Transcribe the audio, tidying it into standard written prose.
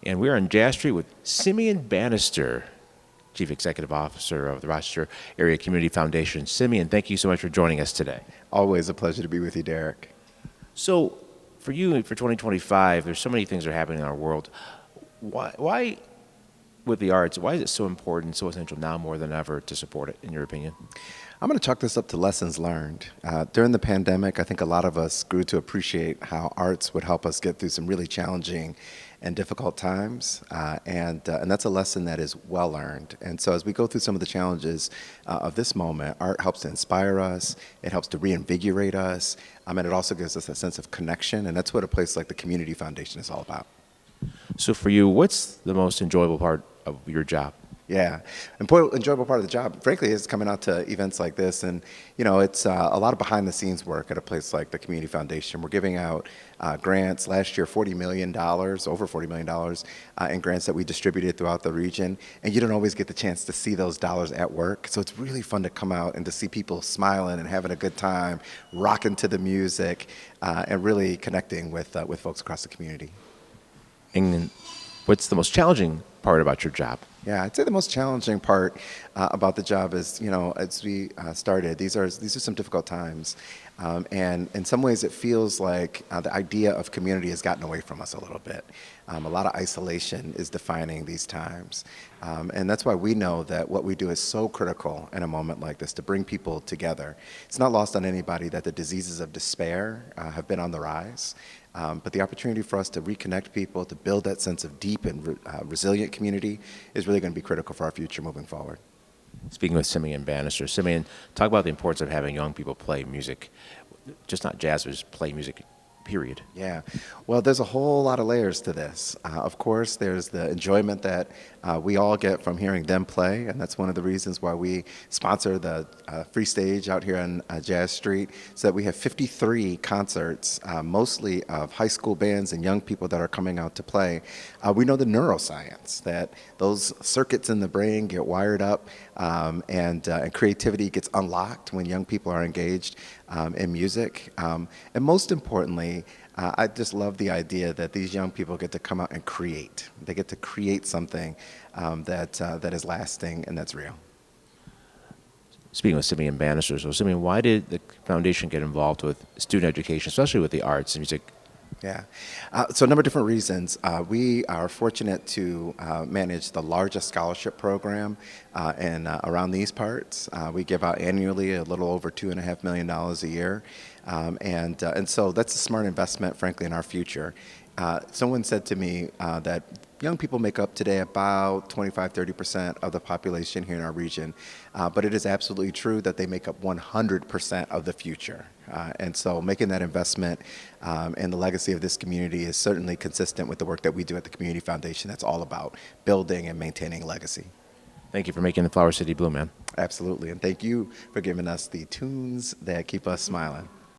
And we're on Jazz Street with Simeon Banister, Chief Executive Officer of the Rochester Area Community Foundation. Simeon, thank you so much for joining us today. Always a pleasure to be with you, Derek. So, for you, for 2025, there's so many things that are happening in our world. Why, with the arts, why is it so important, so essential now more than ever to support it, in your opinion? I'm going to chalk this up to lessons learned. During the pandemic, I think a lot of us grew to appreciate how arts would help us get through some really challenging and difficult times, and that's a lesson that is well learned. And so as we go through some of the challenges of this moment, art helps to inspire us, it helps to reinvigorate us, and it also gives us a sense of connection, and that's what a place like the Community Foundation is all about. So for you, what's the most enjoyable part of your job? Yeah, enjoyable part of the job, frankly, is coming out to events like this. And, you know, it's a lot of behind the scenes work at a place like the Community Foundation. We're giving out grants last year, $40 million, over $40 million in grants that we distributed throughout the region. And you don't always get the chance to see those dollars at work. So it's really fun to come out and to see people smiling and having a good time, rocking to the music, and really connecting with folks across the community. And what's the most challenging part about your job? Yeah, I'd say the most challenging part about the job is, you know, as we started, these are some difficult times. And in some ways it feels like the idea of community has gotten away from us a little bit. A lot of isolation is defining these times. And that's why we know that what we do is so critical in a moment like this, to bring people together. It's not lost on anybody that the diseases of despair have been on the rise. But the opportunity for us to reconnect people, to build that sense of deep and resilient community is really going to be critical for our future moving forward. Speaking with Simeon Banister. Simeon, talk about the importance of having young people play music, just not jazz, but just play music, period. Yeah, well, there's a whole lot of layers to this. Of course, there's the enjoyment that we all get from hearing them play, and that's one of the reasons why we sponsor the free stage out here on Jazz Street, so that we have 53 concerts, mostly of high school bands and young people that are coming out to play. We know the neuroscience, that those circuits in the brain get wired up, and creativity gets unlocked when young people are engaged in music. And most importantly, I just love the idea that these young people get to come out and create. They get to create something that is lasting and that's real. Speaking with Simeon Banister, so Simeon, why did the foundation get involved with student education, especially with the arts and music? Yeah, so a number of different reasons. We are fortunate to manage the largest scholarship program around these parts. We give out annually a little over $2.5 million a year, and so that's a smart investment, frankly, in our future. Someone said to me that young people make up today about 25-30% of the population here in our region, but it is absolutely true that they make up 100% of the future. And so making that investment in the legacy of this community is certainly consistent with the work that we do at the Community Foundation. That's all about building and maintaining legacy. Thank you for making the Flower City bloom, man. Absolutely, and thank you for giving us the tunes that keep us smiling.